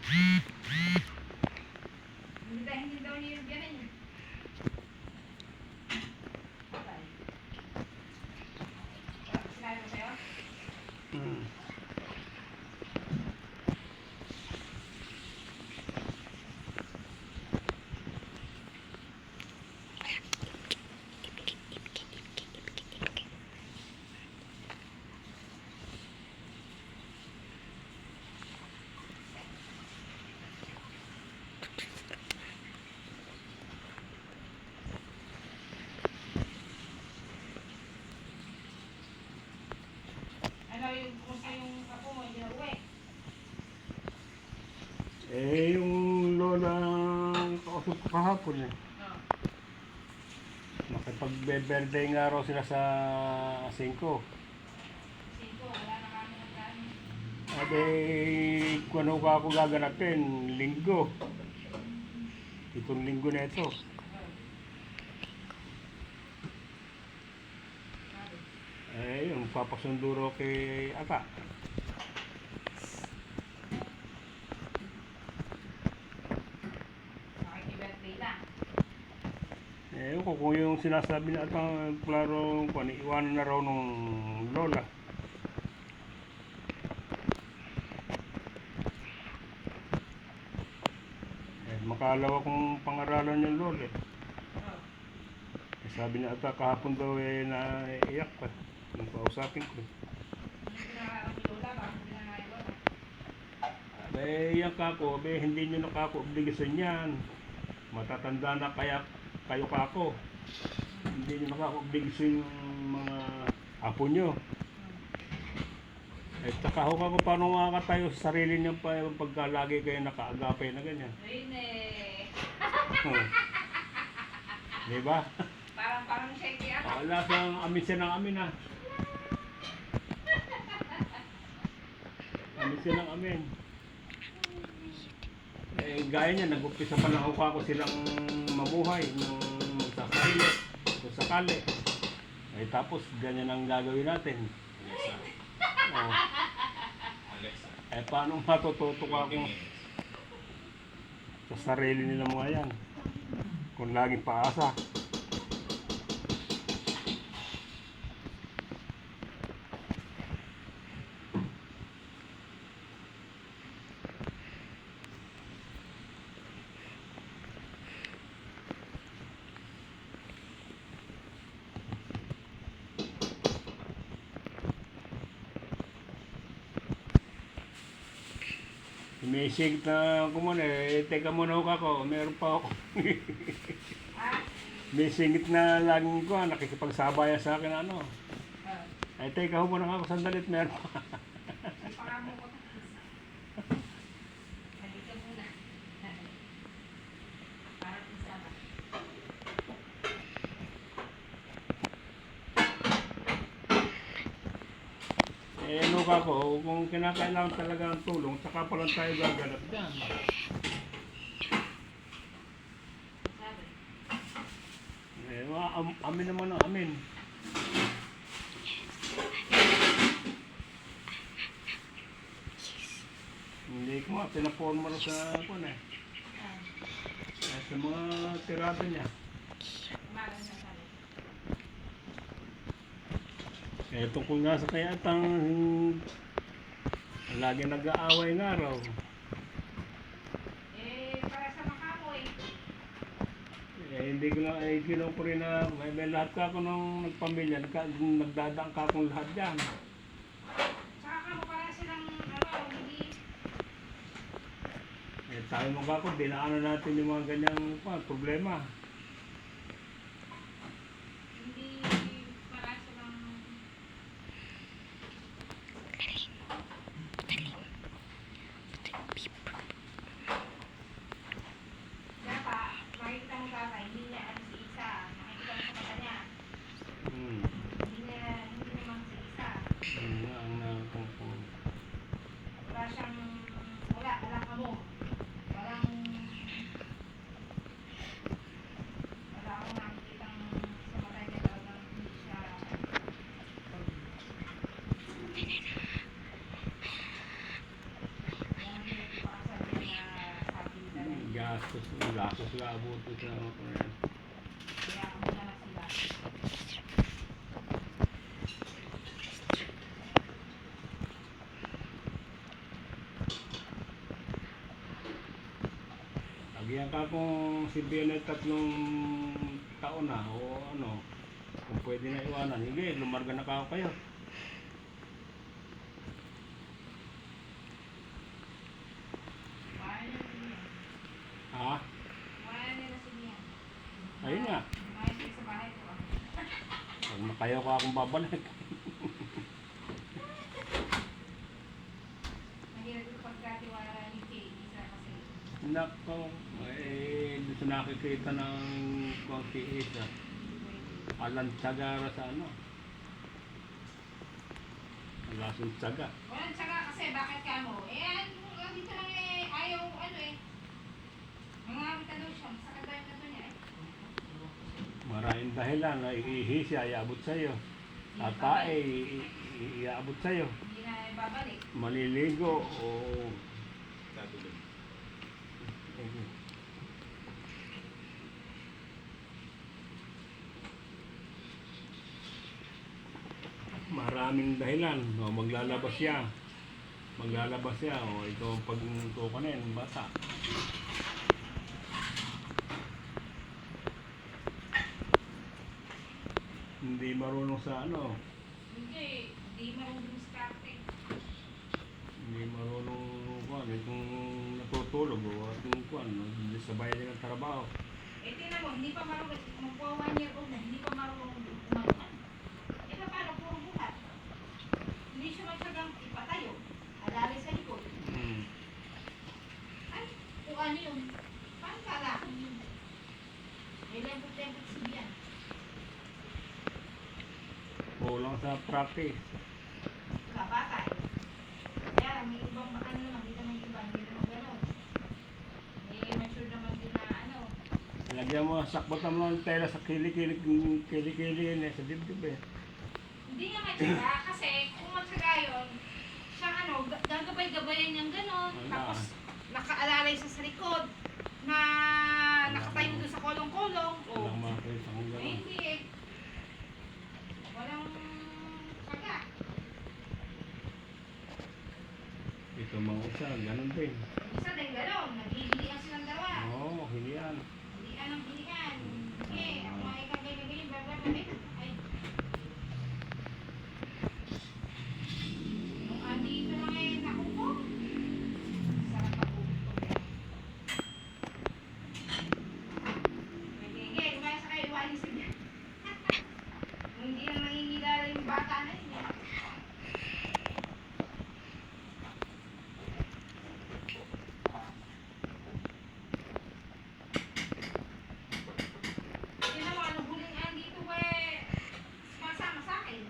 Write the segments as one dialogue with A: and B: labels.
A: Hindi daw niya yung ganun eh. Sinabi ko sa'yo?
B: Hmm.
A: Ano yung kumusta yung apo mo, hindi na uwi?
B: Yung lola kausap ko kahapon eh.
A: Oo.
B: Nakipagbe-birthday nga raw sila sa 5.
A: Siko, wala na kami ng dami.
B: Ade, kung ano ka ako gaganapin, linggo. Itong linggo na ito. Yung papasunduro kay Ata.
A: Makikibirthday lang.
B: Kung yung sinasabi na Ata, klaro, kung iwanan na raw nung lola. Makalawa kong pangaralan yung lola eh.
A: Oo.
B: Sabi niya Ata, kahapon daw naiiyak pa. Nung kausapin ko.
A: Hindi pinangarap ni Lola, bakit pinangarap ni Lola?
B: Iyak ako, hindi nyo na kako obligasyon yan. Matatanda na kayo kako. Hindi nyo na kako obligasyon yung mga apo nyo. Tsaka ho kako paano makakatayo sa sarili nyo pa pagka lagi kayo nakaagapay na ganyan.
A: Ayun eh.
B: Diba?
A: Parang shaky ako.
B: Wala siyang amin siya ng amin ha. Amin siya ng amin. Gaya niya, nag-umpisa pa lang ako silang mamuhay nung magsasarili, kung sakali. Tapos ganyan ang gagawin natin. Oh. Paano matututo ka kung sa sarili nila mga yan? Kung laging paasa. May sig na ako muna teka muna ako ako, meron pa ako. May singit na laging ko, nakikipagsabaya sa akin ano. Teka muna ako sandalit, meron pa.
A: Ipakamo ko. Halika muna. Para isama.
B: Ano ka ko, kung kinakailangan talaga ng tulong, saka pa lang tayo gaganap dyan.
A: Sabi.
B: Amin naman ang amin. Hindi ko nga, pinaporma rin sa kwan eh. Sa mga tirado niya.
A: Umaga na sabi.
B: Tungkol nga sa kaya atang lagi nag-aaway nga raw.
A: Para sa makamo eh.
B: Hindi ko lang, ginaw ko rin na may lahat ka ako nung nagpamilya, nagdadaan ka akong lahat dyan.
A: Tsaka kamo para silang hindi.
B: Tayo mo ka ako, dinaanan natin yung mga ganyang problema.
A: Hindi para silang dapat makikita mo tatay, hindi niya si isa. Makikita mo sa mata niya. Hindi naman si isa. Wala siyang wala ka mo. Walang
B: gastos, gastos nga abutin sa mga kumain.
A: Kaya ako muna na sila.
B: Agyan ka kung si Ben ay 3 taon na o ano, kung pwede na iwanan. Hindi, lumarga na ka kayo.
A: Kaya niya sila.
B: Ha?
A: Kaya nila sila.
B: Ayun nga.
A: Kaya sila sa bahay ko.
B: Pag makayaw ka akong babalik.
A: Mahirap yung pagkatiwala ni Kay. Isa kasi.
B: Nako, doon sa nakikita ng konti isa. Alang tsagara sa ano. Alasong tsaga.
A: Walang tsaga kasi bakit ka mo? Dito lang ayaw ano mga tanong siya. Sakit ba yung tanong niya
B: Maraming dahilan na iihi siya, iabot sa'yo. Tatae, iabot sa'yo.
A: Hindi na babalik.
B: Maliligo o... Maraming dahilan. O, maglalabas siya. Maglalabas siya. O, ito ang pagtutukan na yan, bata. Hindi marunong sa ano.
A: Hindi marunong diskarte.
B: Hindi marunong kuan. Itong natutulog o itong kuan. Hindi sabay din ang trabaho.
A: Tingnan mo, hindi pa marunong. Magpo 1 year old na, hindi pa marunong umaruan. Paano puro buhat? Hindi siya magsagang ipatayo. Alali sa likod. Ay, kung ano yun? Paano kalaki yun? May lempot-lempot siya.
B: Kulang sa practice.
A: Kapatay. Kaya lang, may ibang baka naman, dito may iba, hindi naman gano'n. May mature naman din na ano.
B: Lagyan mo, sakbatan mo ng tela sa kilikili yun sa dibdib eh.
A: Hindi nga matyaga, kasi kung matyaga yun, siyang ano, gagabay-gabayan niyang gano'n,
B: Wala.
A: tapos nakaalalay siya sa likod, na nakatayo doon sa kolong-kolong.
B: Walang makita kung
A: Eh,
B: gano'n.
A: hindi eh. Walang tyaga.
B: Ito mga isa, ganun din.
A: Isa din gano'n, naghihilingan silang dalawa.
B: Oo, hindi yan.
A: Hilian ang hilian. Okay, ako mga ikagay-gagay, babababay. Ay. Nung andito na ngayon ako po, sarap ako. Sige, kumaya sa kayo, iwalis niya. Kung hindi na nangingilala yung bata na yun. Tingnan mo, ano huling andito sumasama sa akin.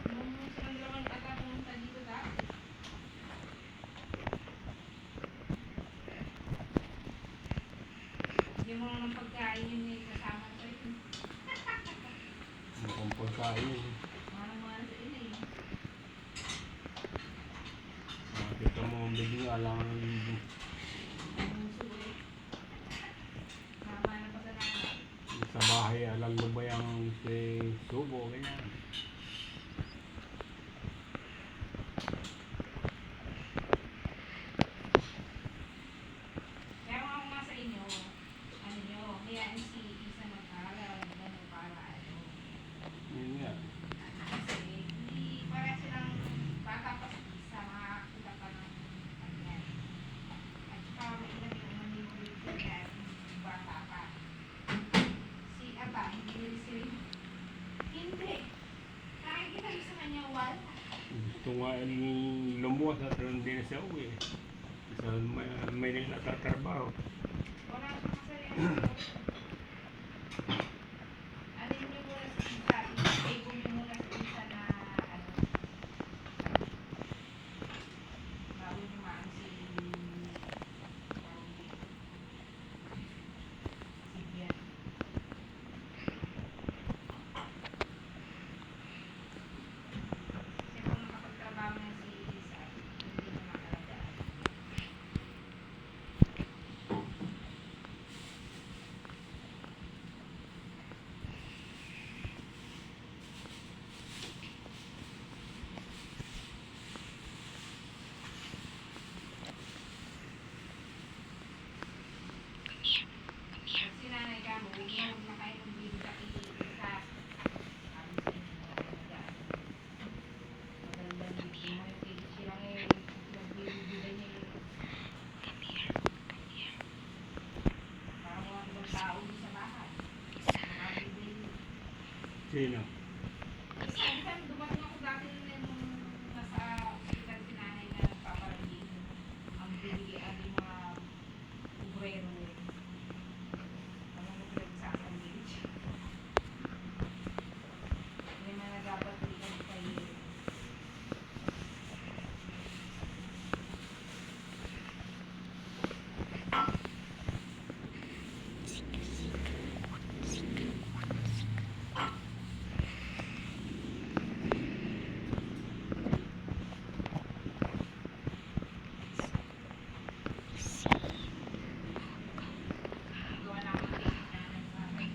A: Nung silang dalawa nagkakapunta dito dati. Hindi mo naman pagkain yun kasama ko yun.
B: Mukhang pagkain yun.
A: Mahal sa ina eh.
B: Makita mo, bigla lang
A: Ang sulit. Mama na pa sa nanay.
B: sa bahay, alam mo ba yung si Subo, ganyan.
A: Kaya kung ako nga sa inyo, ano nyo, hayaan si Isa mag-aral, gano'n para ano.
B: Yun nga.
A: Kasi hindi para silang bata pa si Isa, makakita pa ng kanyan. At saka may ilang yung manipulate sila yung bata pa. Si Aba, hindi rin sila. Hindi. Nakikita mo sa kanya, wala.
B: Gusto nga lumuwas at hindi na siya uwi. Sa may nagtatrabaho.
A: Wala siyang kasalanan. Alin niyo muna sa Isa, i-table niyo muna sa Isa na ano, bago niyo maano si Bian. Kasi kung nakapagtrabaho na si Isa,
B: Sino?
A: Minsan dumating ako dati nung nasa hospital si nanay na nagpaparagin. Ang binigyan yung mga obrero eh. Ano mo pinagsasanggit? May mga nagabatulian kayo. Gawa na ako ng nanay sa akin.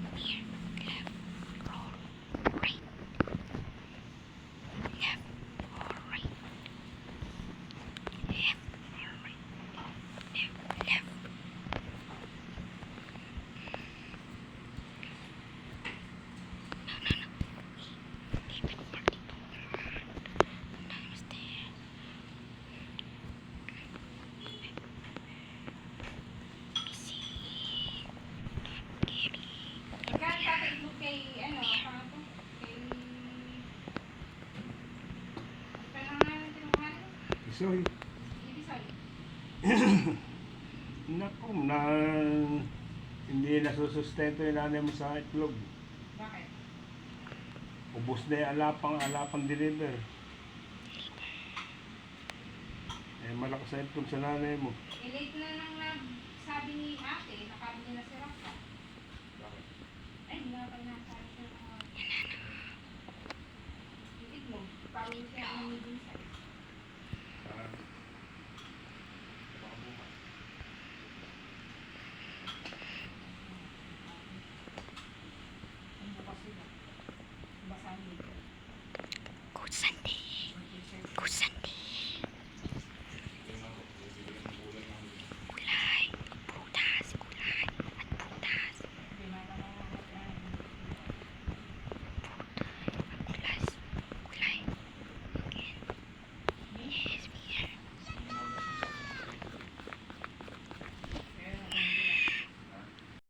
A: Ikaw tataitlog kay ano, pangalan ko? Kay... Ano pa lang nga ng tinungan?
B: Isoy.
A: Hindi sorry.
B: Naku, na hindi nasusustento yung nanay mo sa itlog.
A: Bakit?
B: Ubus na yung alapang deliver. Eh, malakas sa itlog sa nanay mo.
A: Late na nang sabi ni ate, nakabili na si Rafa. Ay, hindi na pa nasabi ko. Itig mo, parang siya ang